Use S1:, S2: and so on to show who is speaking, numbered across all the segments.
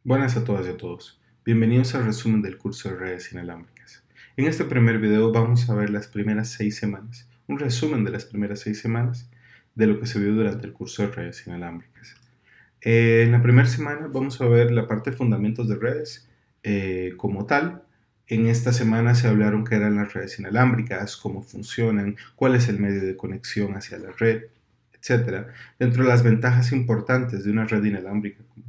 S1: Buenas a todas y a todos. Bienvenidos al resumen del curso de redes inalámbricas. En este primer video vamos a ver las primeras 6 semanas, un resumen de las primeras 6 semanas de lo que se vio durante el curso de redes inalámbricas. En la primera semana vamos a ver la parte de fundamentos de redes como tal. En esta semana se hablaron qué eran las redes inalámbricas, cómo funcionan, cuál es el medio de conexión hacia la red, etc. Dentro de las ventajas importantes de una red inalámbrica, como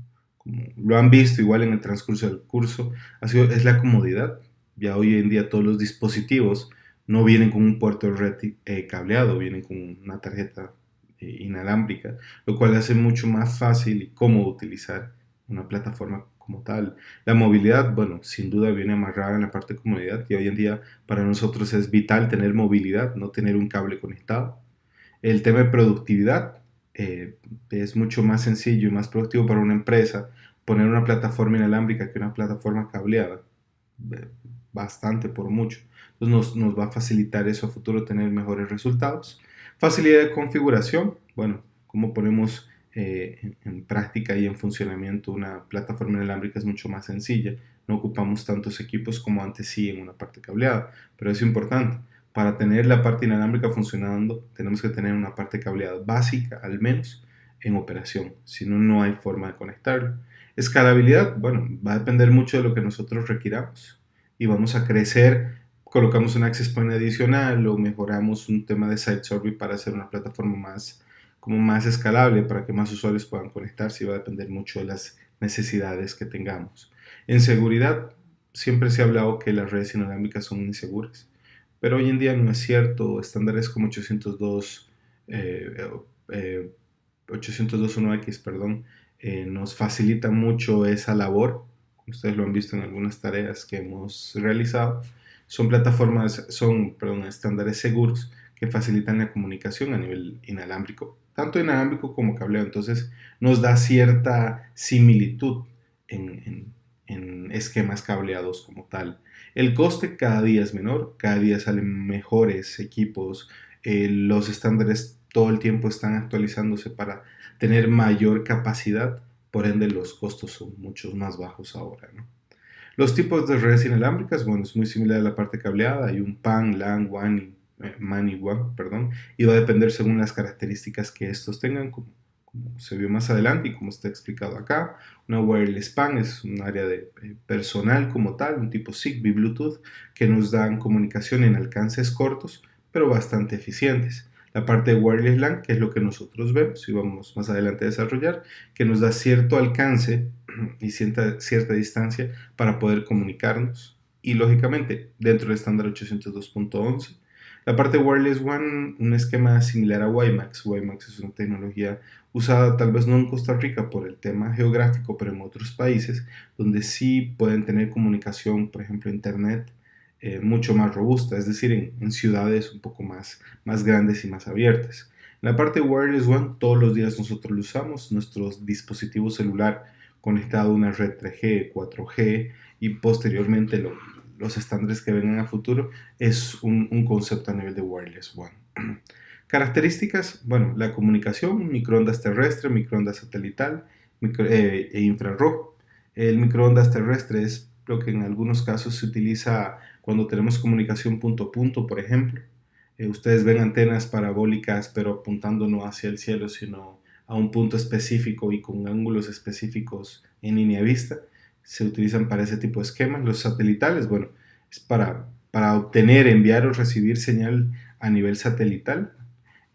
S1: lo han visto igual en el transcurso del curso, es la comodidad. Ya hoy en día todos los dispositivos no vienen con un puerto de red cableado, vienen con una tarjeta inalámbrica, lo cual hace mucho más fácil y cómodo utilizar una plataforma como tal. La movilidad, bueno, sin duda viene amarrada en la parte de comodidad y hoy en día para nosotros es vital tener movilidad, no tener un cable conectado. El tema de productividad es mucho más sencillo y más productivo para una empresa poner una plataforma inalámbrica que una plataforma cableada, bastante por mucho. Entonces nos va a facilitar eso a futuro tener mejores resultados. Facilidad de configuración, bueno, cómo ponemos en práctica y en funcionamiento una plataforma inalámbrica es mucho más sencilla. No ocupamos tantos equipos como antes sí en una parte cableada, pero es importante. Para tener la parte inalámbrica funcionando, tenemos que tener una parte cableada básica, al menos, en operación. Si no, no hay forma de conectarlo. Escalabilidad, bueno, va a depender mucho de lo que nosotros requiramos. Y vamos a crecer, colocamos un access point adicional o mejoramos un tema de site survey para hacer una plataforma más escalable para que más usuarios puedan conectarse y va a depender mucho de las necesidades que tengamos. En seguridad, siempre se ha hablado que las redes inalámbricas son inseguras, pero hoy en día no es cierto. Estándares como 802.1x, perdón, nos facilita mucho esa labor. Ustedes lo han visto en algunas tareas que hemos realizado. Son estándares seguros que facilitan la comunicación a nivel inalámbrico, tanto inalámbrico como cableado. Entonces nos da cierta similitud en esquemas cableados como tal. El coste cada día es menor, cada día salen mejores equipos, los estándares todo el tiempo están actualizándose para tener mayor capacidad, por ende los costos son mucho más bajos ahora, ¿no? Los tipos de redes inalámbricas, bueno, es muy similar a la parte cableada, hay un PAN, LAN, MAN y WAN, perdón, y va a depender según las características que estos tengan, como se vio más adelante y como está explicado acá. Una wireless PAN es un área de personal como tal, un tipo Zigbee, Bluetooth, que nos dan comunicación en alcances cortos, pero bastante eficientes. La parte de wireless LAN, que es lo que nosotros vemos y vamos más adelante a desarrollar, que nos da cierto alcance y cierta distancia para poder comunicarnos. Y lógicamente, dentro del estándar 802.11, la parte wireless WAN, un esquema similar a WiMAX. WiMAX es una tecnología usada tal vez no en Costa Rica por el tema geográfico, pero en otros países donde sí pueden tener comunicación, por ejemplo, internet, mucho más robusta, es decir, en ciudades un poco más grandes y más abiertas. En la parte de Wireless WAN, todos los días nosotros lo usamos, nuestro dispositivo celular conectado a una red 3G, 4G y posteriormente los estándares que vengan a futuro, es un concepto a nivel de Wireless WAN. Características, bueno, la comunicación, microondas terrestre, microondas satelital e infrarrojo. El microondas terrestre es lo que en algunos casos se utiliza cuando tenemos comunicación punto a punto, por ejemplo. Ustedes ven antenas parabólicas, pero apuntando no hacia el cielo, sino a un punto específico y con ángulos específicos en línea vista. Se utilizan para ese tipo de esquemas. Los satelitales, bueno, es para obtener, enviar o recibir señal a nivel satelital.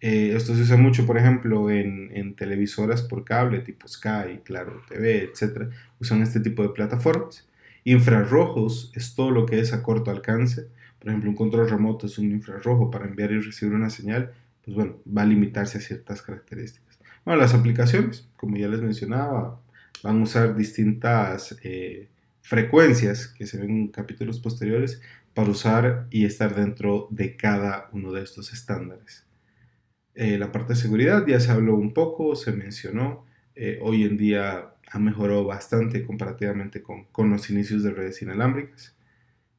S1: Esto se usa mucho, por ejemplo, en televisoras por cable, tipo Sky, Claro TV, etcétera. Usan este tipo de plataformas. Infrarrojos es todo lo que es a corto alcance. Por ejemplo, un control remoto es un infrarrojo para enviar y recibir una señal. Pues bueno, va a limitarse a ciertas características. Bueno, las aplicaciones, como ya les mencionaba, van a usar distintas frecuencias que se ven en capítulos posteriores para usar y estar dentro de cada uno de estos estándares. La parte de seguridad ya se habló un poco, se mencionó. Hoy en día ha mejorado bastante comparativamente con los inicios de redes inalámbricas.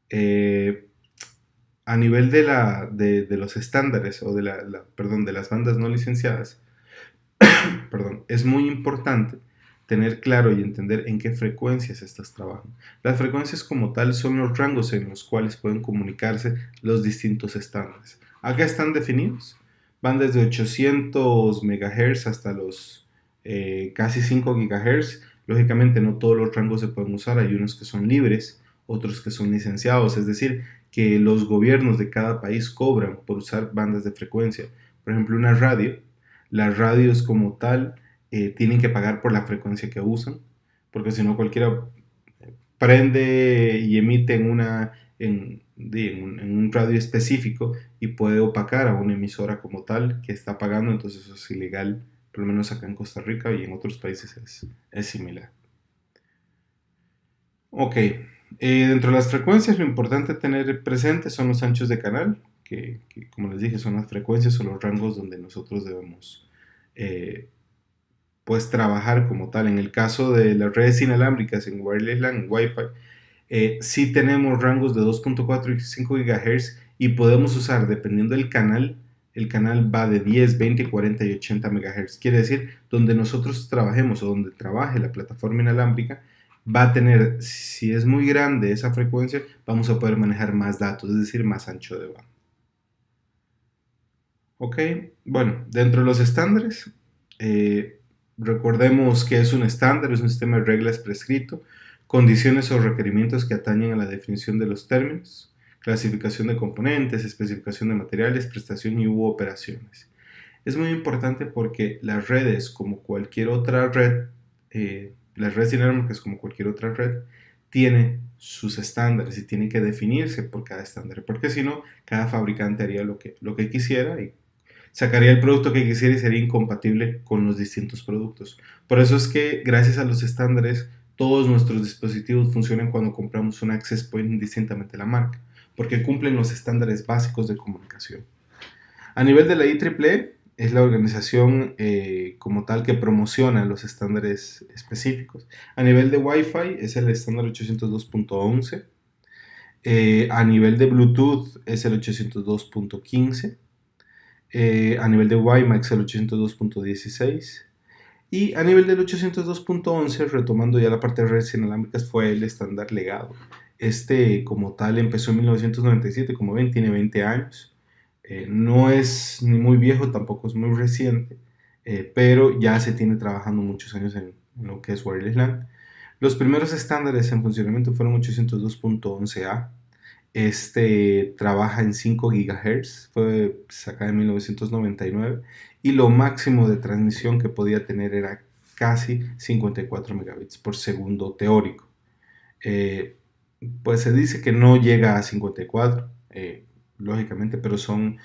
S1: Eh, a nivel de los estándares o perdón, de las bandas no licenciadas, perdón, es muy importante tener claro y entender en qué frecuencias estas trabajan. Las frecuencias como tal son los rangos en los cuales pueden comunicarse los distintos estándares. Acá están definidos. Van desde 800 MHz hasta los casi 5 GHz. Lógicamente no todos los rangos se pueden usar, hay unos que son libres, otros que son licenciados, es decir, que los gobiernos de cada país cobran por usar bandas de frecuencia. Por ejemplo, una radio, las radios como tal tienen que pagar por la frecuencia que usan, porque si no cualquiera prende y emite en un radio específico y puede opacar a una emisora como tal que está pagando, entonces eso es ilegal, por lo menos acá en Costa Rica y en otros países es similar. Ok, dentro de las frecuencias lo importante tener presente son los anchos de canal, que como les dije son las frecuencias o los rangos donde nosotros debemos eh, pues trabajar como tal. En el caso de las redes inalámbricas en Wireless LAN, en Wi-Fi, sí tenemos rangos de 2.4 y 5 GHz y podemos usar, dependiendo del canal, el canal va de 10, 20, 40 y 80 MHz. Quiere decir, donde nosotros trabajemos o donde trabaje la plataforma inalámbrica, va a tener, si es muy grande esa frecuencia, vamos a poder manejar más datos, es decir, más ancho de banda. Ok, bueno, dentro de los estándares, recordemos que es un estándar, es un sistema de reglas prescrito, condiciones o requerimientos que atañen a la definición de los términos, clasificación de componentes, especificación de materiales, prestación y operaciones. Es muy importante porque las redes, como cualquier otra red, las redes inalámbricas como cualquier otra red, tiene sus estándares y tienen que definirse por cada estándar, porque si no, cada fabricante haría lo que quisiera y sacaría el producto que quisiera y sería incompatible con los distintos productos. Por eso es que gracias a los estándares todos nuestros dispositivos funcionan cuando compramos un access point indistintamente la marca, porque cumplen los estándares básicos de comunicación. A nivel de la IEEE es la organización como tal que promociona los estándares específicos. A nivel de Wi-Fi es el estándar 802.11. A nivel de Bluetooth es el 802.15. A nivel de WiMAX el 802.16 y a nivel del 802.11, retomando ya la parte de redes inalámbricas, fue el estándar legado. Este como tal empezó en 1997, como ven tiene 20 años, no es ni muy viejo, tampoco es muy reciente, pero ya se tiene trabajando muchos años en lo que es Wireless LAN. Los primeros estándares en funcionamiento fueron 802.11a. Este trabaja en 5 GHz, fue sacada en 1999 y lo máximo de transmisión que podía tener era casi 54 megabits por segundo teórico. Pues se dice que no llega a 54, lógicamente, pero son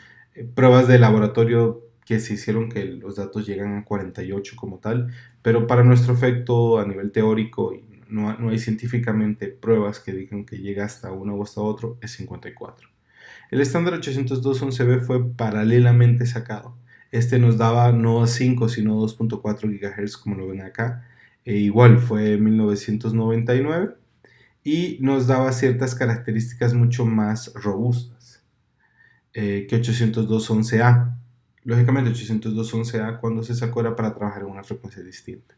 S1: pruebas de laboratorio que se hicieron que los datos llegan a 48 como tal, pero para nuestro efecto a nivel teórico no hay científicamente pruebas que digan que llega hasta uno o hasta otro, es 54. El estándar 802.11b fue paralelamente sacado. Este nos daba no 5 sino 2.4 GHz como lo ven acá. Igual fue en 1999 y nos daba ciertas características mucho más robustas que 802.11a. Lógicamente 802.11a cuando se sacó era para trabajar en una frecuencia distinta.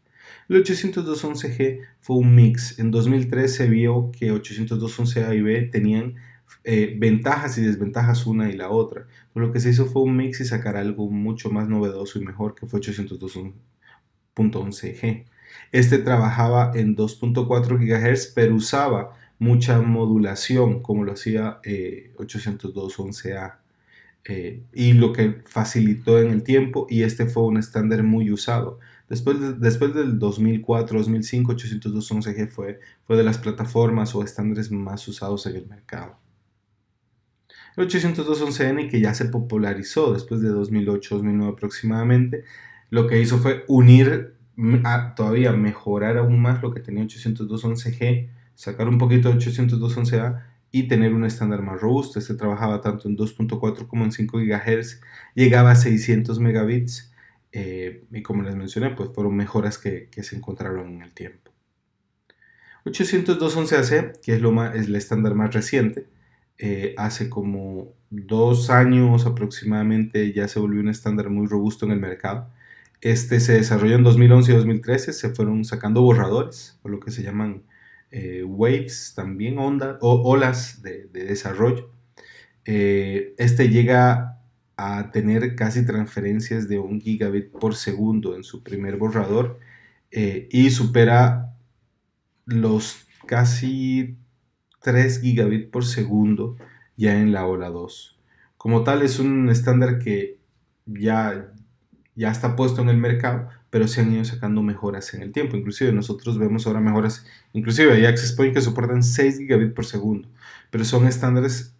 S1: El 802.11g fue un mix. En 2003 se vio que 802.11a y b tenían ventajas y desventajas una y la otra. Lo que se hizo fue un mix y sacar algo mucho más novedoso y mejor que fue 802.11g. Este trabajaba en 2.4 GHz pero usaba mucha modulación como lo hacía 802.11a. Y lo que facilitó en el tiempo y este fue un estándar muy usado. Después del 2004-2005, 802.11g fue de las plataformas o estándares más usados en el mercado. El 802.11n, que ya se popularizó después de 2008-2009 aproximadamente, lo que hizo fue unir, todavía mejorar aún más lo que tenía 802.11g, sacar un poquito de 802.11a y tener un estándar más robusto. Este trabajaba tanto en 2.4 como en 5 GHz, llegaba a 600 megabits y como les mencioné, pues fueron mejoras que se encontraron en el tiempo. 802.11ac, que es el estándar más reciente, hace como 2 años aproximadamente ya se volvió un estándar muy robusto en el mercado. Este se desarrolló en 2011 y 2013, se fueron sacando borradores, o lo que se llaman waves también, olas de desarrollo. Este llega a tener casi transferencias de 1 gigabit por segundo en su primer borrador, y supera los casi 3 gigabit por segundo ya en la ola 2. Como tal, es un estándar que ya, ya está puesto en el mercado, pero se han ido sacando mejoras en el tiempo. Inclusive nosotros vemos ahora mejoras, inclusive hay access point que soportan 6 gigabit por segundo, pero son estándares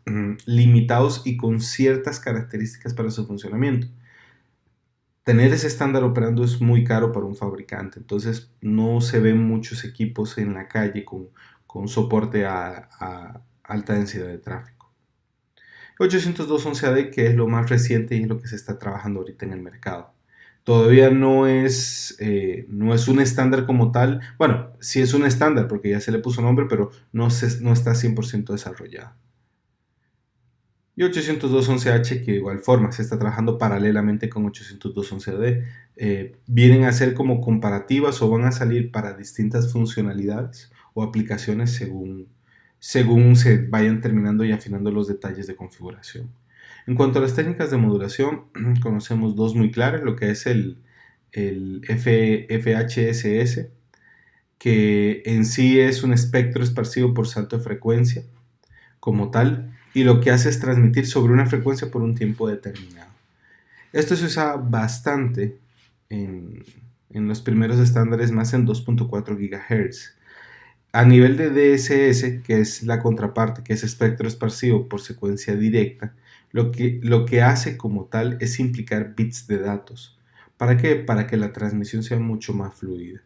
S1: limitados y con ciertas características para su funcionamiento. Tener ese estándar operando es muy caro para un fabricante, entonces no se ven muchos equipos en la calle con soporte a alta densidad de tráfico. 802.11ad, que es lo más reciente y es lo que se está trabajando ahorita en el mercado. Todavía no es un estándar como tal. Bueno, sí es un estándar porque ya se le puso nombre, pero no está 100% desarrollado. Y 802.11h, que de igual forma se está trabajando paralelamente con 802.11ad. Vienen a ser como comparativas o van a salir para distintas funcionalidades o aplicaciones según se vayan terminando y afinando los detalles de configuración. En cuanto a las técnicas de modulación, conocemos dos muy claras, lo que es el FHSS, que en sí es un espectro esparcido por salto de frecuencia como tal, y lo que hace es transmitir sobre una frecuencia por un tiempo determinado. Esto se usa bastante en los primeros estándares, más en 2.4 GHz. A nivel de DSS, que es la contraparte, que es espectro esparcido por secuencia directa, lo que hace como tal es implicar bits de datos. ¿Para qué? Para que la transmisión sea mucho más fluida.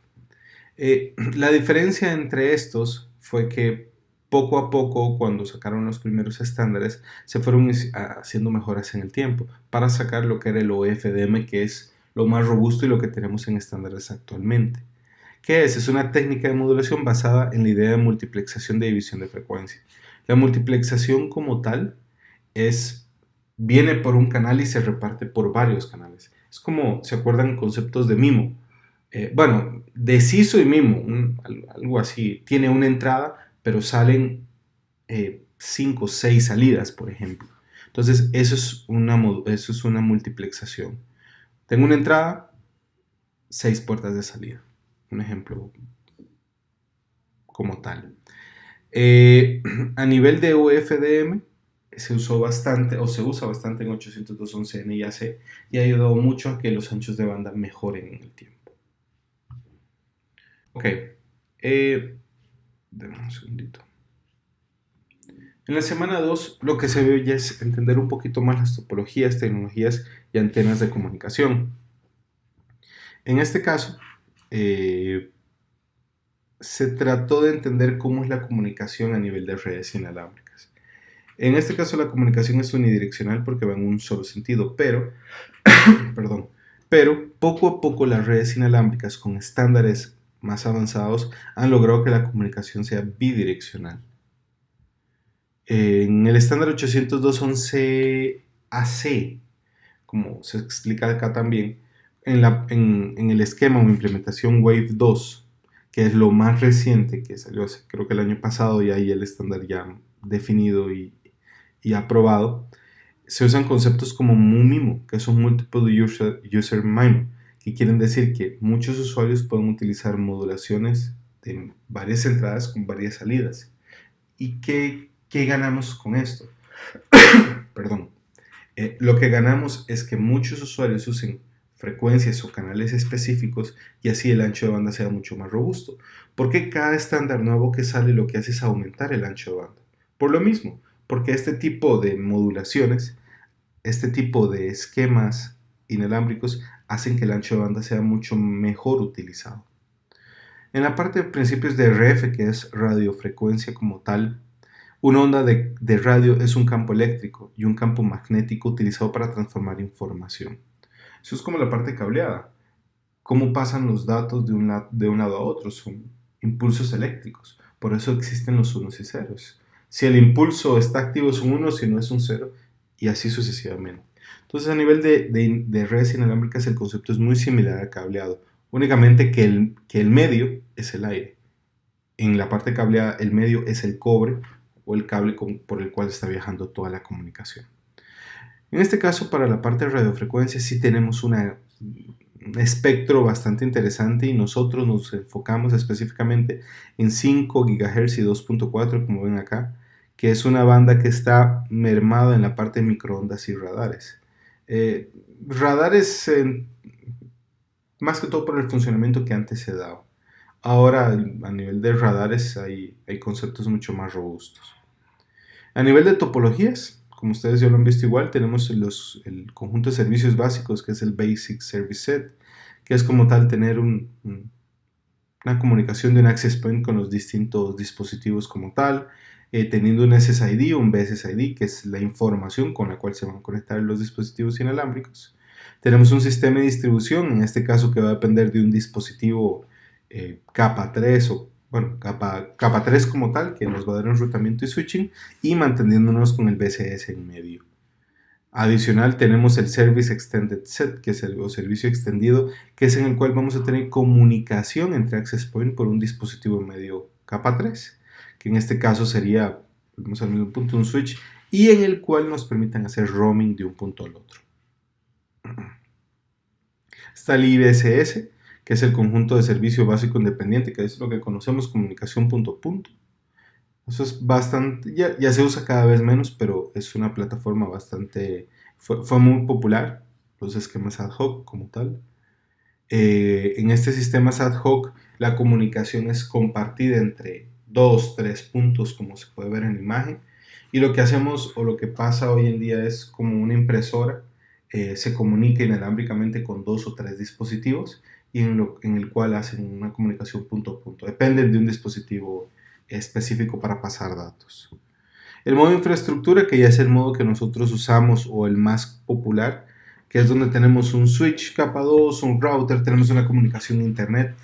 S1: La diferencia entre estos fue que poco a poco, cuando sacaron los primeros estándares, se fueron haciendo mejoras en el tiempo para sacar lo que era el OFDM, que es lo más robusto y lo que tenemos en estándares actualmente. ¿Qué es? Es una técnica de modulación basada en la idea de multiplexación de división de frecuencia. La multiplexación como tal viene por un canal y se reparte por varios canales. Es como, ¿se acuerdan conceptos de MIMO? Bueno, de SISO y MIMO, algo así. Tiene una entrada, pero salen 5 o 6 salidas, por ejemplo. Entonces, eso es una multiplexación. Tengo una entrada, 6 puertas de salida. Un ejemplo como tal. A nivel de UFDM, se usó bastante, o se usa bastante en 802.11n y AC, y ha ayudado mucho a que los anchos de banda mejoren en el tiempo. Ok, denme un segundito. En la semana 2, lo que se ve ya es entender un poquito más las topologías, tecnologías y antenas de comunicación. En este caso, se trató de entender cómo es la comunicación a nivel de redes inalámbricas. En este caso, la comunicación es unidireccional porque va en un solo sentido, pero poco a poco las redes inalámbricas con estándares más avanzados han logrado que la comunicación sea bidireccional. En el estándar 802.11ac, como se explica acá también, en el esquema o implementación Wave 2, que es lo más reciente que salió, creo que el año pasado, y ahí el estándar ya definido y aprobado, se usan conceptos como MU-MIMO, que son Multiple User MIMO, que quieren decir que muchos usuarios pueden utilizar modulaciones de varias entradas con varias salidas. ¿Y qué ganamos con esto? Perdón. Lo que ganamos es que muchos usuarios usen frecuencias o canales específicos y así el ancho de banda sea mucho más robusto. Porque cada estándar nuevo que sale lo que hace es aumentar el ancho de banda. Por lo mismo, porque este tipo de modulaciones, este tipo de esquemas inalámbricos hacen que el ancho de banda sea mucho mejor utilizado. En la parte de principios de RF, que es radiofrecuencia como tal, una onda de radio es un campo eléctrico y un campo magnético utilizado para transformar información. Eso es como la parte cableada. ¿Cómo pasan los datos de un lado a otro? Son impulsos eléctricos. Por eso existen los unos y ceros. Si el impulso está activo es un 1, si no es un 0, y así sucesivamente. Entonces a nivel de redes inalámbricas el concepto es muy similar al cableado, únicamente que el medio es el aire. En la parte cableada el medio es el cobre o el cable por el cual está viajando toda la comunicación. En este caso, para la parte de radiofrecuencia sí tenemos un espectro bastante interesante y nosotros nos enfocamos específicamente en 5 GHz y 2.4, como ven acá, que es una banda que está mermada en la parte de microondas y radares. Radares, más que todo por el funcionamiento que antes se daba. Ahora, a nivel de radares, hay conceptos mucho más robustos. A nivel de topologías, como ustedes ya lo han visto igual, tenemos el conjunto de servicios básicos, que es el Basic Service Set, que es como tal tener una comunicación de un access point con los distintos dispositivos como tal, teniendo un SSID o un BSSID, que es la información con la cual se van a conectar los dispositivos inalámbricos. Tenemos un sistema de distribución, en este caso que va a depender de un dispositivo capa 3 o bueno, capa 3 como tal, que nos va a dar enrutamiento y switching, y manteniéndonos con el BCS en medio. Adicional tenemos el Service Extended Set, que es el servicio extendido, que es en el cual vamos a tener comunicación entre access point por un dispositivo medio capa 3, que en este caso sería, volvemos al mismo punto, un switch, y en el cual nos permitan hacer roaming de un punto al otro. Está el IBSS, que es el conjunto de servicio básico independiente, que es lo que conocemos comunicación punto a punto. Eso es bastante, ya se usa cada vez menos, pero es una plataforma bastante, fue muy popular, los esquemas ad hoc como tal. En este sistema ad hoc, la comunicación es compartida entre 2, 3 puntos, como se puede ver en la imagen, y lo que hacemos o lo que pasa hoy en día es como una impresora se comunica inalámbricamente con 2 o 3 dispositivos y en el cual hacen una comunicación punto a punto. Dependen de un dispositivo específico para pasar datos. El modo infraestructura, que ya es el modo que nosotros usamos o el más popular, que es donde tenemos un switch capa 2, un router, tenemos una comunicación a internet.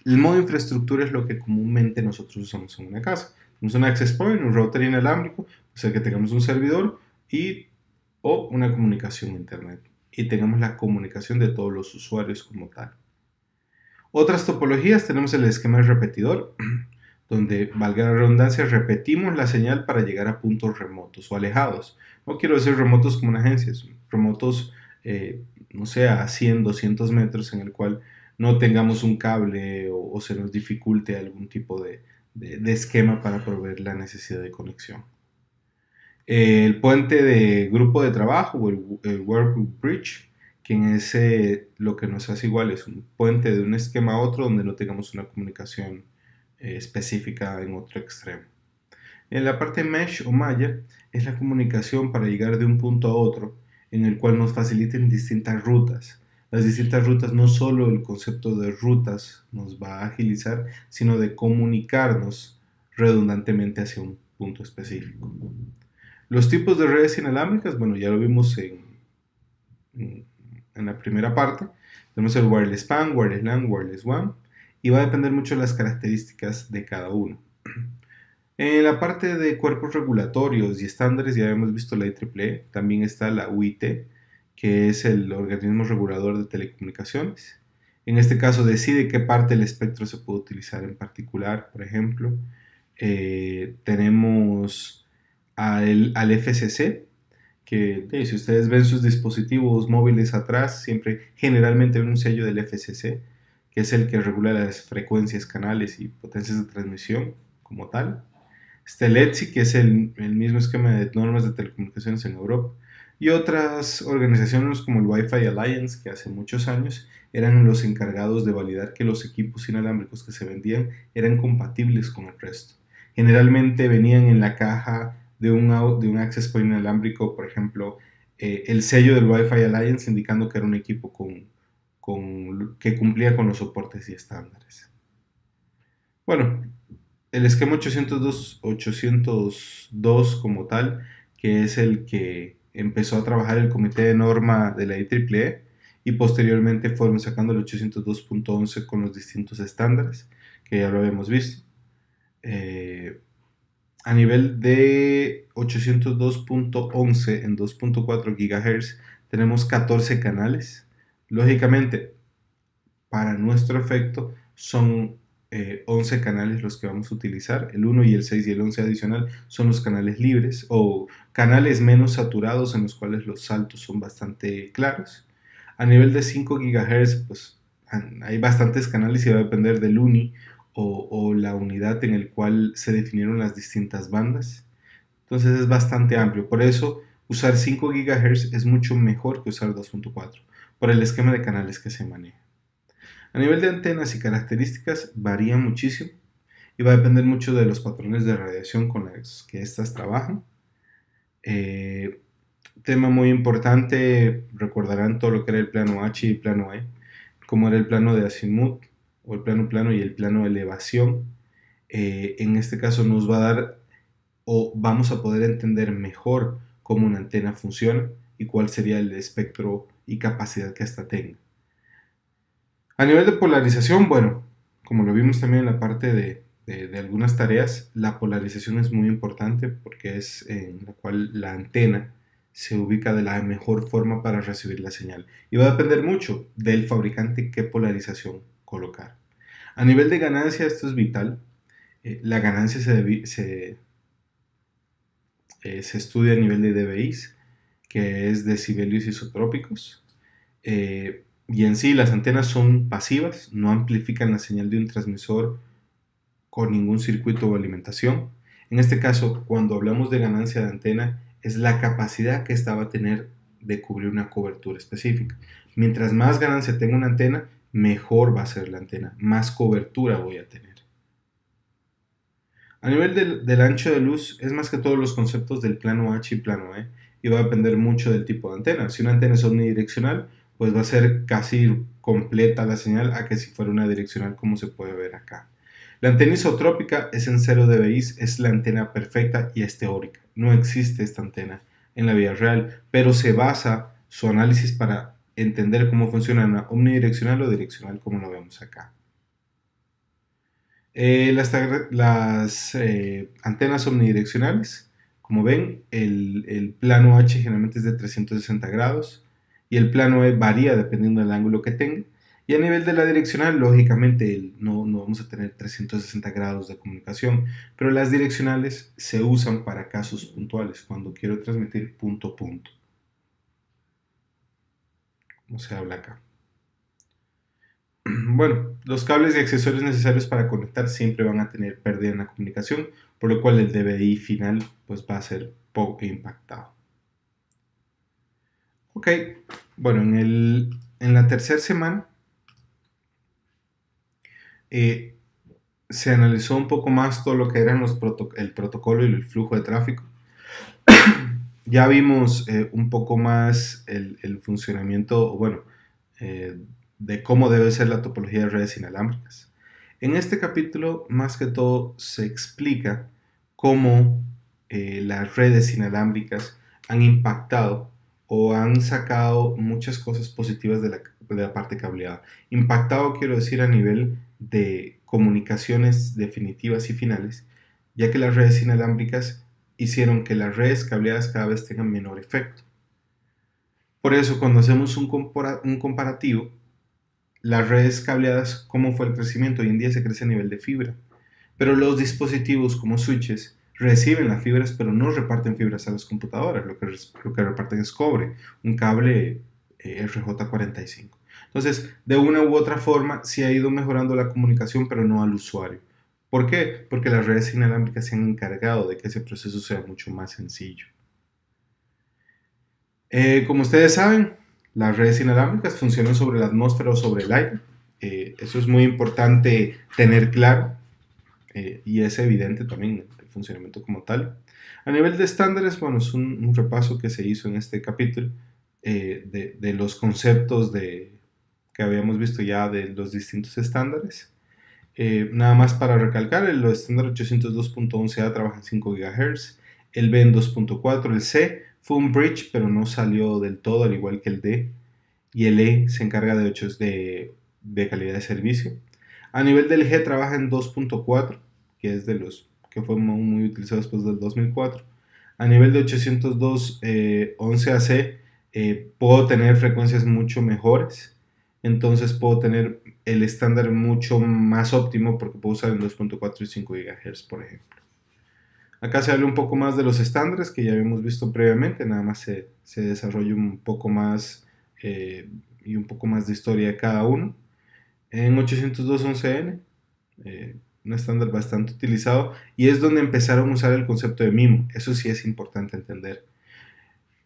S1: El modo infraestructura es lo que comúnmente nosotros usamos en una casa. Tenemos un access point, un router inalámbrico, o sea que tengamos un servidor o una comunicación a internet y tengamos la comunicación de todos los usuarios como tal. Otras topologías tenemos el esquema del repetidor, donde, valga la redundancia, repetimos la señal para llegar a puntos remotos o alejados. No quiero decir remotos como una agencia, remotos, no sé, a 100, 200 metros en el cual no tengamos un cable o se nos dificulte algún tipo de esquema para proveer la necesidad de conexión. El puente de grupo de trabajo o el Work Bridge, que en ese lo que nos hace igual es un puente de un esquema a otro donde no tengamos una comunicación específica en otro extremo. En la parte mesh o malla es la comunicación para llegar de un punto a otro en el cual nos faciliten distintas rutas. Las distintas rutas, no solo el concepto de rutas nos va a agilizar, sino de comunicarnos redundantemente hacia un punto específico. Los tipos de redes inalámbricas, bueno, ya lo vimos en la primera parte. Tenemos el Wireless PAN, Wireless LAN, Wireless WAN, y va a depender mucho de las características de cada uno. En la parte de cuerpos regulatorios y estándares ya hemos visto la IEEE, también está la UIT, que es el organismo regulador de telecomunicaciones. En este caso decide qué parte del espectro se puede utilizar en particular, por ejemplo. Tenemos al FCC, que si ustedes ven sus dispositivos móviles atrás, siempre generalmente ven un sello del FCC, que es el que regula las frecuencias, canales y potencias de transmisión como tal. Está el ETSI, que es el mismo esquema de normas de telecomunicaciones en Europa. Y otras organizaciones como el Wi-Fi Alliance, que hace muchos años eran los encargados de validar que los equipos inalámbricos que se vendían eran compatibles con el resto. Generalmente venían en la caja de un access point inalámbrico, por ejemplo, el sello del Wi-Fi Alliance indicando que era un equipo que cumplía con los soportes y estándares. Bueno, el esquema 802 como tal, que es el que empezó a trabajar el comité de norma de la IEEE y posteriormente fueron sacando el 802.11 con los distintos estándares, que ya lo habíamos visto. A nivel de 802.11 en 2.4 GHz tenemos 14 canales. Lógicamente, para nuestro efecto son 11 canales los que vamos a utilizar. El 1 y el 6 y el 11 adicional son los canales libres o canales menos saturados en los cuales los saltos son bastante claros. A nivel de 5 GHz, pues hay bastantes canales y va a depender del UNI o la unidad en el cual se definieron las distintas bandas. Entonces es bastante amplio. Por eso usar 5 GHz es mucho mejor que usar 2.4 por el esquema de canales que se maneja. A nivel de antenas y características varía muchísimo y va a depender mucho de los patrones de radiación con los que éstas trabajan. Tema muy importante, recordarán todo lo que era el plano H y el plano E, como era el plano de azimut o el plano plano y el plano de elevación. En este caso nos va a dar o vamos a poder entender mejor cómo una antena funciona y cuál sería el espectro y capacidad que ésta tenga. A nivel de polarización, bueno, como lo vimos también en la parte de algunas tareas, la polarización es muy importante porque es en la cual la antena se ubica de la mejor forma para recibir la señal. Y va a depender mucho del fabricante qué polarización colocar. A nivel de ganancia, esto es vital. La ganancia se estudia a nivel de dBIs, que es decibelios isotrópicos. Y en sí las antenas son pasivas, no amplifican la señal de un transmisor con ningún circuito o alimentación. En este caso, cuando hablamos de ganancia de antena, es la capacidad que esta va a tener de cubrir una cobertura específica. Mientras más ganancia tenga una antena, mejor va a ser la antena, más cobertura voy a tener. A nivel del ancho de luz, es más que todos los conceptos del plano H y plano E, y va a depender mucho del tipo de antena. Si una antena es omnidireccional, pues va a ser casi completa la señal a que si fuera una direccional como se puede ver acá. La antena isotrópica es en 0 dBi, es la antena perfecta y es teórica. No existe esta antena en la vida real, pero se basa su análisis para entender cómo funciona una omnidireccional o direccional como lo vemos acá. Las antenas omnidireccionales, como ven, el plano H generalmente es de 360 grados y el plano E varía dependiendo del ángulo que tenga. Y a nivel de la direccional, lógicamente no vamos a tener 360 grados de comunicación, pero las direccionales se usan para casos puntuales, cuando quiero transmitir punto a punto, como se habla acá. Bueno, los cables y accesorios necesarios para conectar siempre van a tener pérdida en la comunicación, por lo cual el dBi final pues, va a ser poco impactado. Ok, bueno, en la tercera semana se analizó un poco más todo lo que eran el protocolo y el flujo de tráfico. Ya vimos un poco más el funcionamiento, bueno, de cómo debe ser la topología de redes inalámbricas. En este capítulo, más que todo, se explica cómo las redes inalámbricas han impactado o han sacado muchas cosas positivas de la parte cableada. Impactado quiero decir a nivel de comunicaciones definitivas y finales, ya que las redes inalámbricas hicieron que las redes cableadas cada vez tengan menor efecto. Por eso, cuando hacemos un comparativo, las redes cableadas, ¿cómo fue el crecimiento? Hoy en día se crece a nivel de fibra, pero los dispositivos como switches reciben las fibras, pero no reparten fibras a las computadoras, lo que reparten es cobre, un cable RJ45. Entonces, de una u otra forma, sí ha ido mejorando la comunicación, pero no al usuario. ¿Por qué? Porque las redes inalámbricas se han encargado de que ese proceso sea mucho más sencillo. Como ustedes saben, las redes inalámbricas funcionan sobre la atmósfera o sobre el aire. Eso es muy importante tener claro y es evidente también el funcionamiento como tal. A nivel de estándares, bueno, es un repaso que se hizo en este capítulo de los conceptos que habíamos visto ya de los distintos estándares. Nada más para recalcar, el estándar 802.11a trabaja en 5 GHz, el B en 2.4, el C fue un bridge pero no salió del todo, al igual que el D, y el E se encarga de calidad de servicio. A nivel del G trabaja en 2.4, que es de los que fue muy utilizado después del 2004. A nivel de 802.11ac puedo tener frecuencias mucho mejores, entonces puedo tener el estándar mucho más óptimo porque puedo usar en 2.4 y 5 GHz, por ejemplo. Acá se habla un poco más de los estándares que ya habíamos visto previamente, nada más se desarrolla un poco más y un poco más de historia de cada uno. En 802.11n, un estándar bastante utilizado, y es donde empezaron a usar el concepto de MIMO. Eso sí es importante entender.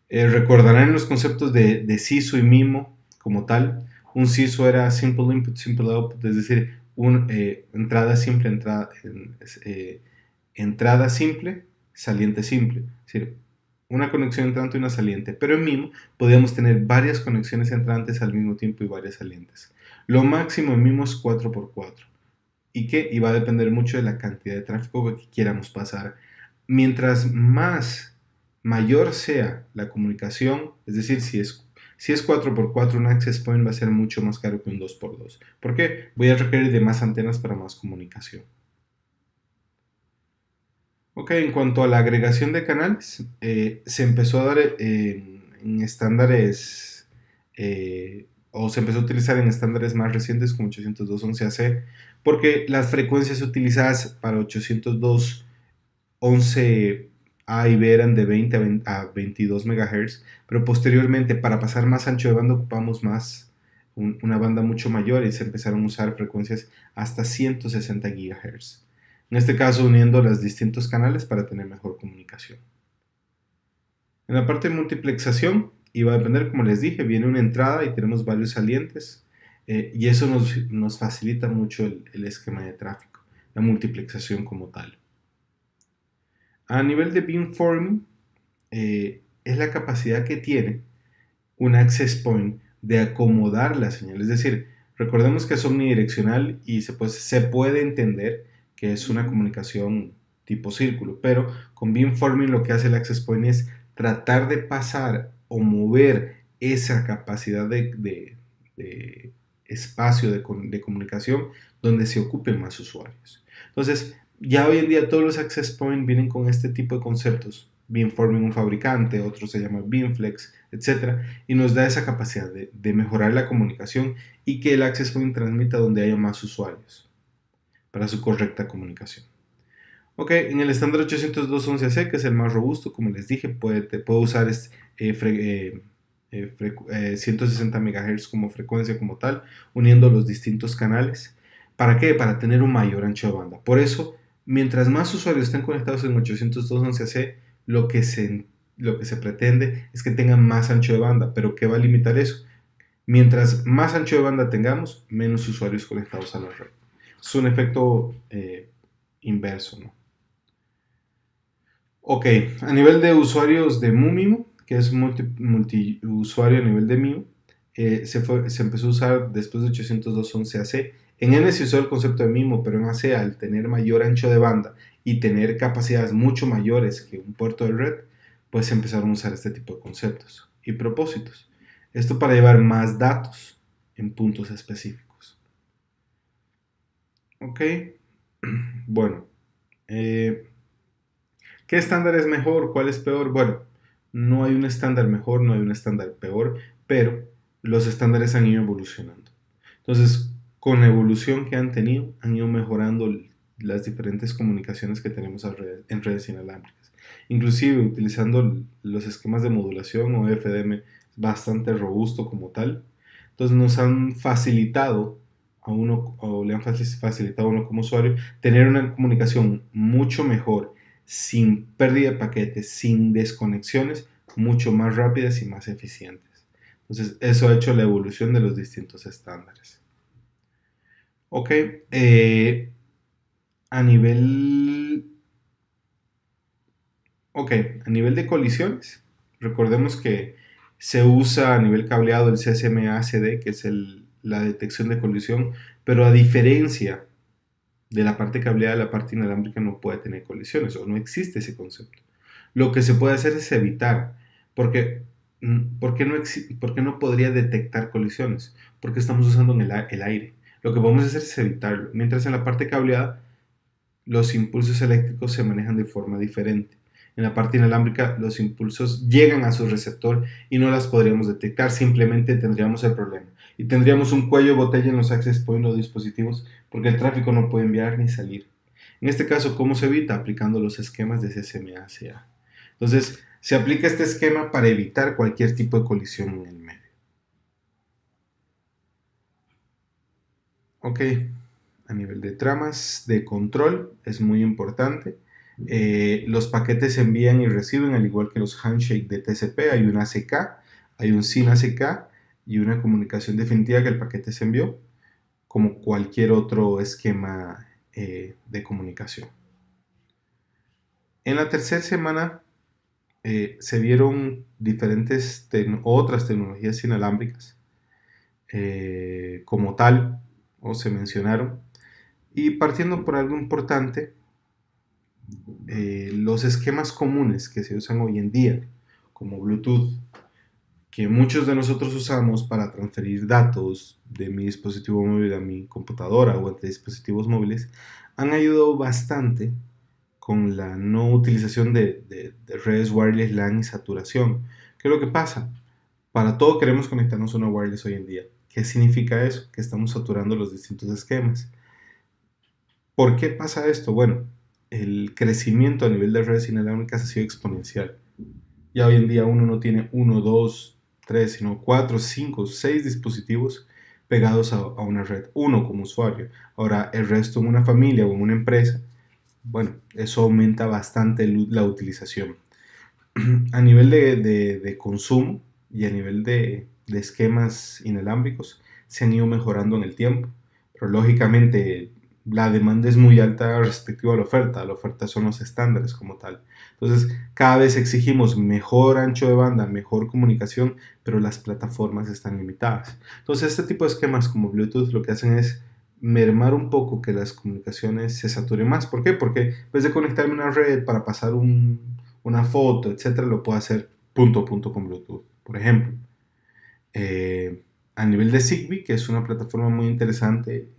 S1: Recordarán los conceptos de SISO y MIMO como tal. Un SISO era Simple Input, Simple Output, es decir, entrada simple, entrada simple, saliente simple. Es decir, una conexión entrante y una saliente. Pero en MIMO podíamos tener varias conexiones entrantes al mismo tiempo y varias salientes. Lo máximo en MIMO es 4x4. ¿Y qué? Y va a depender mucho de la cantidad de tráfico que quieramos pasar. Mientras mayor sea la comunicación, es decir, si es 4x4, un access point va a ser mucho más caro que un 2x2. ¿Por qué? Voy a requerir de más antenas para más comunicación. Ok, en cuanto a la agregación de canales, se empezó a dar en estándares, o se empezó a utilizar en estándares más recientes como 802.11ac, porque las frecuencias utilizadas para 802.11a y b eran de 20 a 22 MHz, pero posteriormente para pasar más ancho de banda ocupamos una banda mucho mayor y se empezaron a usar frecuencias hasta 160 GHz. En este caso uniendo los distintos canales para tener mejor comunicación. En la parte de multiplexación, y va a depender, como les dije, viene una entrada y tenemos varios salientes, y eso nos facilita mucho el esquema de tráfico, la multiplexación como tal. A nivel de beamforming, es la capacidad que tiene un access point de acomodar la señal, es decir, recordemos que es omnidireccional y se puede entender que es una comunicación tipo círculo, pero con beamforming lo que hace el access point es tratar de pasar o mover esa capacidad de espacio de comunicación donde se ocupen más usuarios. Entonces, ya hoy en día todos los access point vienen con este tipo de conceptos. Beamforming un fabricante, otro se llama Beamflex, etc. Y nos da esa capacidad de mejorar la comunicación y que el access point transmita donde haya más usuarios para su correcta comunicación. Ok, en el estándar 802.11ac, que es el más robusto, como les dije, puede usar 160 MHz como frecuencia como tal, uniendo los distintos canales. ¿Para qué? Para tener un mayor ancho de banda. Por eso, mientras más usuarios estén conectados en 802.11ac, lo que se pretende es que tengan más ancho de banda. ¿Pero qué va a limitar eso? Mientras más ancho de banda tengamos, menos usuarios conectados a la red. Es un efecto inverso, ¿no? Ok, a nivel de usuarios de MU-MIMO, que es multiusuario a nivel de MIMO, se empezó a usar después de 802.11ac. En N se usó el concepto de MIMO, pero en AC, al tener mayor ancho de banda y tener capacidades mucho mayores que un puerto de red, pues se empezaron a usar este tipo de conceptos y propósitos. Esto para llevar más datos en puntos específicos. Ok, bueno. ¿Qué estándar es mejor? ¿Cuál es peor? Bueno, no hay un estándar mejor, no hay un estándar peor, pero los estándares han ido evolucionando. Entonces, con la evolución que han tenido, han ido mejorando las diferentes comunicaciones que tenemos en redes inalámbricas. Inclusive utilizando los esquemas de modulación o FDM bastante robusto como tal. Entonces nos han facilitado a uno, o le han facilitado a uno como usuario, tener una comunicación mucho mejor, sin pérdida de paquetes, sin desconexiones, mucho más rápidas y más eficientes. Entonces, eso ha hecho la evolución de los distintos estándares. Ok, a nivel de colisiones, recordemos que se usa a nivel cableado el CSMA-CD, que es la detección de colisión, pero a diferencia de la parte cableada, la parte inalámbrica no puede tener colisiones o no existe ese concepto. Lo que se puede hacer es evitar, porque ¿por qué no podría detectar colisiones? Porque estamos usando el aire. Lo que podemos hacer es evitarlo. Mientras en la parte cableada los impulsos eléctricos se manejan de forma diferente. En la parte inalámbrica los impulsos llegan a su receptor y no las podríamos detectar, simplemente tendríamos el problema. Y tendríamos un cuello de botella en los access point o dispositivos porque el tráfico no puede enviar ni salir. En este caso, ¿cómo se evita? Aplicando los esquemas de CSMA-CA. Entonces, se aplica este esquema para evitar cualquier tipo de colisión en el medio. Ok, a nivel de tramas de control es muy importante. Los paquetes se envían y reciben, al igual que los handshake de TCP. Hay un ACK, hay un SYN ACK y una comunicación definitiva que el paquete se envió, como cualquier otro esquema de comunicación. En la tercera semana se vieron diferentes otras tecnologías inalámbricas como tal, o se mencionaron. Y partiendo por algo importante, los esquemas comunes que se usan hoy en día, como Bluetooth, que muchos de nosotros usamos para transferir datos de mi dispositivo móvil a mi computadora o entre dispositivos móviles, han ayudado bastante con la no utilización de redes wireless LAN y saturación. ¿Qué es lo que pasa? Para todo queremos conectarnos a una wireless hoy en día. ¿Qué significa eso? Que estamos saturando los distintos esquemas. ¿Por qué pasa esto? Bueno, el crecimiento a nivel de redes inalámbricas ha sido exponencial. Ya hoy en día uno no tiene 1, 2, 3, sino 4, 5, 6 dispositivos pegados a una red, uno como usuario. Ahora, el resto en una familia o en una empresa, bueno, eso aumenta bastante la utilización. A nivel de consumo y a nivel de esquemas inalámbricos, se han ido mejorando en el tiempo, pero lógicamente la demanda es muy alta respecto a la oferta. La oferta son los estándares como tal. Entonces, cada vez exigimos mejor ancho de banda, mejor comunicación, pero las plataformas están limitadas. Entonces, este tipo de esquemas como Bluetooth lo que hacen es mermar un poco que las comunicaciones se saturen más. ¿Por qué? Porque en vez de conectarme a una red para pasar una foto, etcétera, lo puedo hacer punto a punto con Bluetooth, por ejemplo. A nivel de Zigbee, que es una plataforma muy interesante,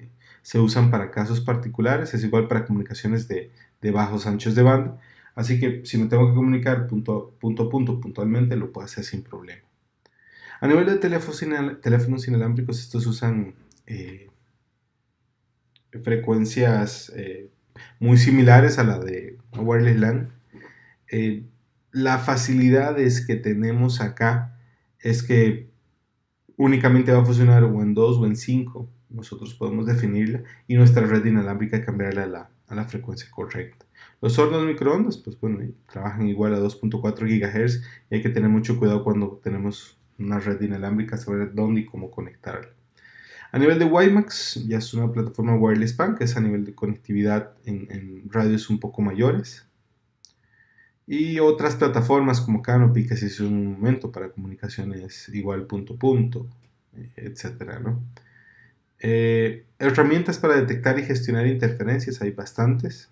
S1: se usan para casos particulares, es igual para comunicaciones de bajos anchos de banda, así que si me tengo que comunicar punto a punto puntualmente, lo puedo hacer sin problema. A nivel de teléfonos inalámbricos, estos usan frecuencias muy similares a la de wireless LAN. La facilidad es que tenemos acá es que únicamente va a funcionar o en 2 o en 5. Nosotros podemos definirla y nuestra red inalámbrica cambiarla a la frecuencia correcta. Los hornos microondas, pues bueno, trabajan igual a 2.4 GHz y hay que tener mucho cuidado cuando tenemos una red inalámbrica, saber dónde y cómo conectarla. A nivel de WiMAX, ya es una plataforma wireless PAN, que es a nivel de conectividad en radios un poco mayores. Y otras plataformas como Canopy, que se hizo en un momento para comunicaciones igual punto a punto, etcétera, ¿no? Herramientas para detectar y gestionar interferencias, hay bastantes.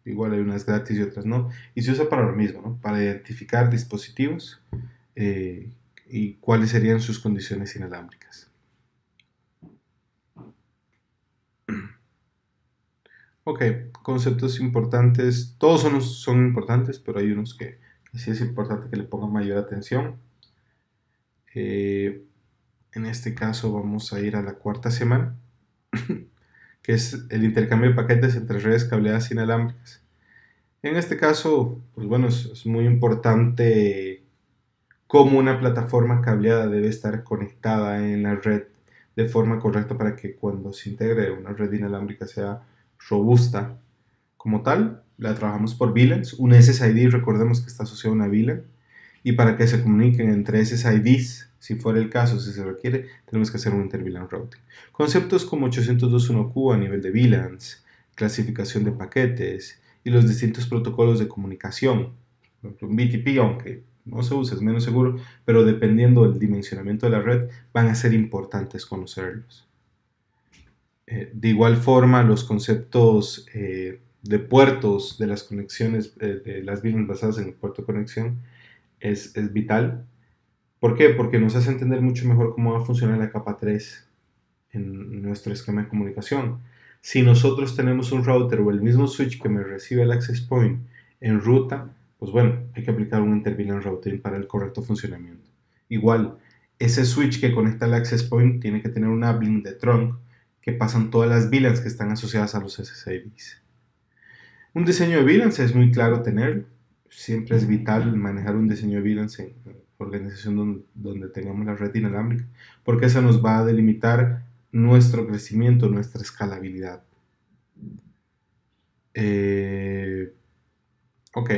S1: Igual hay unas gratis y otras no. Y se usa para lo mismo, ¿no? Para identificar dispositivos y cuáles serían sus condiciones inalámbricas. Ok, conceptos importantes. Todos son importantes, pero hay unos que sí es importante que le pongan mayor atención. En este caso vamos a ir a la cuarta semana, que es el intercambio de paquetes entre redes cableadas inalámbricas. En este caso, pues bueno, es muy importante cómo una plataforma cableada debe estar conectada en la red de forma correcta para que cuando se integre una red inalámbrica sea robusta. Como tal, la trabajamos por VLANs. Un SSID, recordemos que está asociado a una VLAN. Y para que se comuniquen entre SSIDs, si fuera el caso, si se requiere, tenemos que hacer un inter-VLAN routing. Conceptos como 802.1q a nivel de VLANs, clasificación de paquetes y los distintos protocolos de comunicación. Por ejemplo, un BTP, aunque no se usa, es menos seguro, pero dependiendo del dimensionamiento de la red, van a ser importantes conocerlos. De igual forma, los conceptos de puertos de las conexiones, de las VLANs basadas en el puerto de conexión, es vital. ¿Por qué? Porque nos hace entender mucho mejor cómo va a funcionar la capa 3 en nuestro esquema de comunicación. Si nosotros tenemos un router o el mismo switch que me recibe el access point en ruta, pues bueno, hay que aplicar un inter-VLAN routing para el correcto funcionamiento. Igual, ese switch que conecta al access point tiene que tener un uplink de trunk que pasan todas las VLANs que están asociadas a los SSIDs. Un diseño de VLANs es muy claro tenerlo. Siempre es vital manejar un diseño de VLANs en organización donde tengamos la red inalámbrica, porque eso nos va a delimitar nuestro crecimiento, nuestra escalabilidad. Ok,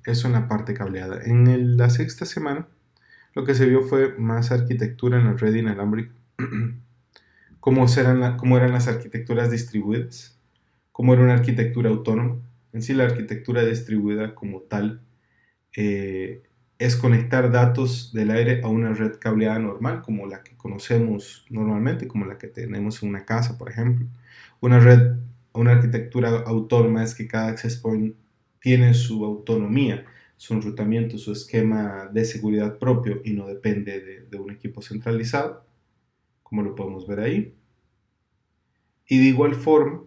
S1: eso en la parte cableada. En la sexta semana, lo que se vio fue más arquitectura en la red inalámbrica. Cómo eran las arquitecturas distribuidas, cómo era una arquitectura autónoma. En sí, la arquitectura distribuida como tal es conectar datos del aire a una red cableada normal, como la que conocemos normalmente, como la que tenemos en una casa, por ejemplo. Una arquitectura autónoma es que cada access point tiene su autonomía, su enrutamiento, su esquema de seguridad propio y no depende de un equipo centralizado, como lo podemos ver ahí. Y de igual forma,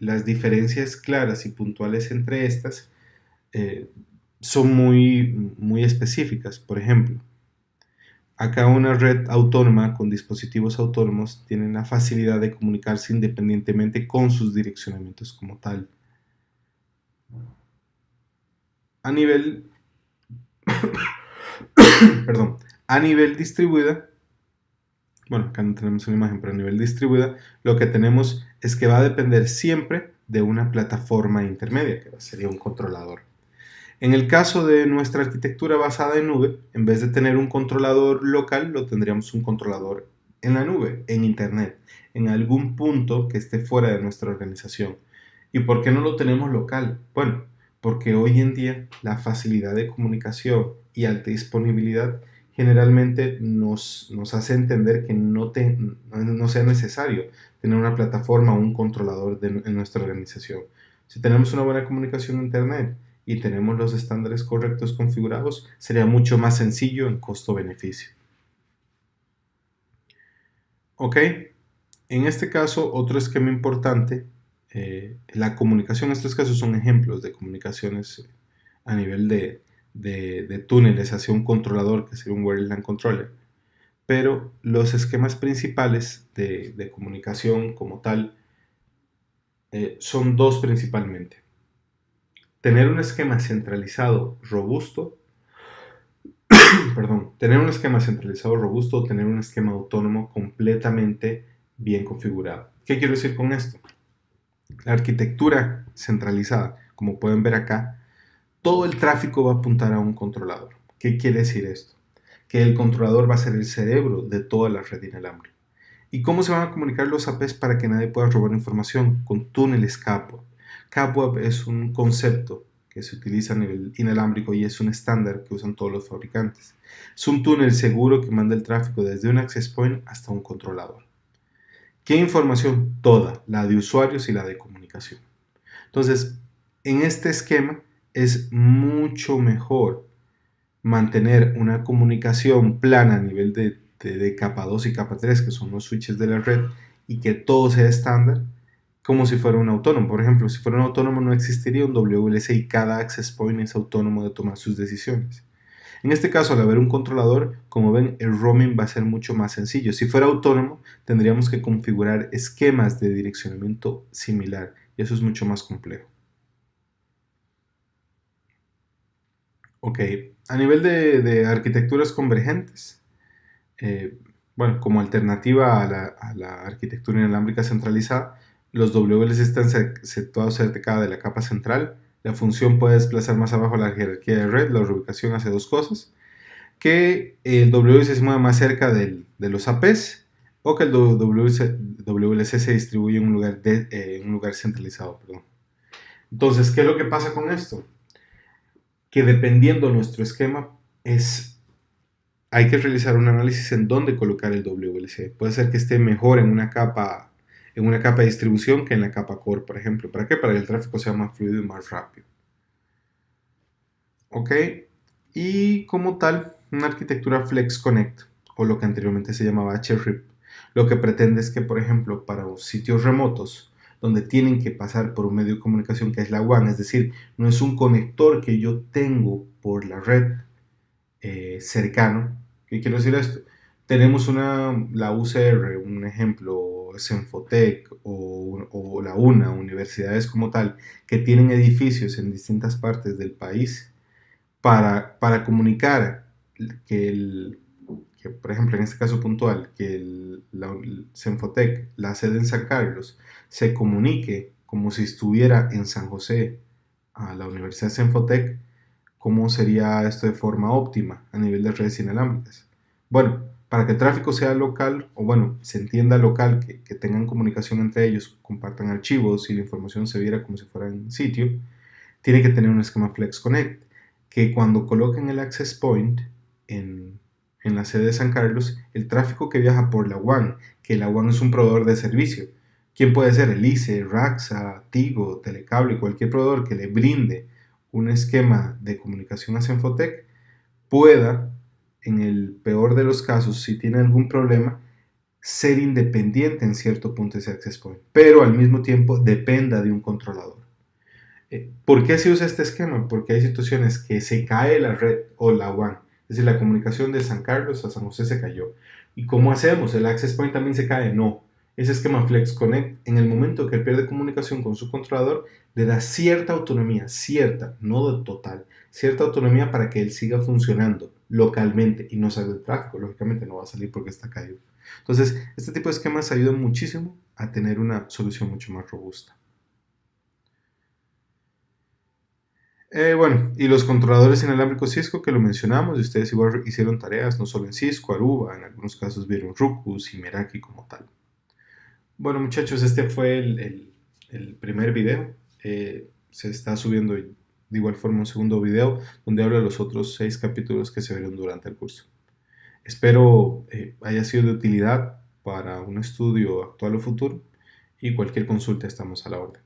S1: las diferencias claras y puntuales entre estas son muy específicas. Por ejemplo, acá una red autónoma con dispositivos autónomos tiene la facilidad de comunicarse independientemente con sus direccionamientos como tal. A nivel, perdón, a nivel distribuida, bueno, acá no tenemos una imagen, pero a nivel distribuida, lo que tenemos es que va a depender siempre de una plataforma intermedia, que sería un controlador. En el caso de nuestra arquitectura basada en nube, en vez de tener un controlador local, lo tendríamos un controlador en la nube, en Internet, en algún punto que esté fuera de nuestra organización. ¿Y por qué no lo tenemos local? Bueno, porque hoy en día la facilidad de comunicación y alta disponibilidad generalmente nos hace entender que no sea necesario tener una plataforma o un controlador en nuestra organización. Si tenemos una buena comunicación en Internet y tenemos los estándares correctos configurados, sería mucho más sencillo en costo-beneficio. Ok, en este caso otro esquema importante, la comunicación, estos casos son ejemplos de comunicaciones a nivel de túneles hacia un controlador que sería un Wireless LAN Controller, pero los esquemas principales de comunicación como tal son dos principalmente. Tener un esquema centralizado robusto, tener un esquema centralizado robusto o tener un esquema autónomo completamente bien configurado. ¿Qué quiero decir con esto? La arquitectura centralizada, como pueden ver acá, todo el tráfico va a apuntar a un controlador. ¿Qué quiere decir esto? Que el controlador va a ser el cerebro de toda la red inalámbrica. ¿Y cómo se van a comunicar los APs para que nadie pueda robar información? Con túneles CAPWAP. CAPWAP es un concepto que se utiliza a nivel inalámbrico y es un estándar que usan todos los fabricantes. Es un túnel seguro que manda el tráfico desde un access point hasta un controlador. ¿Qué información? Toda, la de usuarios y la de comunicación. Entonces, en este esquema es mucho mejor mantener una comunicación plana a nivel de capa 2 y capa 3, que son los switches de la red, y que todo sea estándar, como si fuera un autónomo. Por ejemplo, si fuera un autónomo no existiría un WLC y cada access point es autónomo de tomar sus decisiones. En este caso, al haber un controlador, como ven, el roaming va a ser mucho más sencillo. Si fuera autónomo, tendríamos que configurar esquemas de direccionamiento similar, y eso es mucho más complejo. Ok, a nivel de arquitecturas convergentes, bueno, como alternativa a la arquitectura inalámbrica centralizada, los WLC están situados cerca de la capa central. La función puede desplazar más abajo la jerarquía de red. La reubicación hace dos cosas: que el WLC se mueva más cerca de los APs o que el WLC se distribuye en un lugar centralizado. Perdón. Entonces, ¿qué es lo que pasa con esto? Que dependiendo de nuestro esquema, hay que realizar un análisis en dónde colocar el WLC. Puede ser que esté mejor en una capa de distribución que en la capa core, por ejemplo. ¿Para qué? Para que el tráfico sea más fluido y más rápido. Ok, y como tal, una arquitectura Flex Connect, o lo que anteriormente se llamaba HRIP, lo que pretende es que, por ejemplo, para sitios remotos, donde tienen que pasar por un medio de comunicación que es la WAN, es decir, no es un conector que yo tengo por la red cercano. ¿Qué quiero decir esto? Tenemos la UCR, un ejemplo, Senfotec o la UNA, universidades como tal, que tienen edificios en distintas partes del país para comunicar que por ejemplo, en este caso puntual, que el Senfotec, la sede en San Carlos, se comunique como si estuviera en San José a la Universidad Senfotec. ¿Cómo sería esto de forma óptima a nivel de redes inalámbricas? Bueno, para que el tráfico sea local, o bueno, se entienda local, que tengan comunicación entre ellos, compartan archivos y la información se viera como si fuera en sitio, tiene que tener un esquema Flex Connect, que cuando coloquen el access point en la sede de San Carlos, el tráfico que viaja por la WAN, que la WAN es un proveedor de servicio, ¿quién puede ser? El ICE, Raxa, Tigo, Telecable, cualquier proveedor que le brinde un esquema de comunicación a Senfotec, pueda, en el peor de los casos, si tiene algún problema, ser independiente en cierto punto de ese access point, pero al mismo tiempo dependa de un controlador. ¿Por qué se usa este esquema? Porque hay situaciones que se cae la red o la WAN, es decir, la comunicación de San Carlos a San José se cayó. ¿Y cómo hacemos? ¿El access point también se cae? No. Ese esquema Flex Connect, en el momento que él pierde comunicación con su controlador, le da cierta autonomía, cierta, no de total, cierta autonomía para que él siga funcionando localmente y no salga del tráfico. Lógicamente no va a salir porque está caído. Entonces, este tipo de esquemas ayuda muchísimo a tener una solución mucho más robusta. Bueno, y los controladores inalámbricos Cisco que lo mencionamos, y ustedes igual hicieron tareas no solo en Cisco, Aruba, en algunos casos vieron Ruckus y Meraki como tal. Bueno muchachos, este fue el primer video. Se está subiendo de igual forma un segundo video donde habla de los otros 6 capítulos que se vieron durante el curso. Espero haya sido de utilidad para un estudio actual o futuro y cualquier consulta estamos a la orden.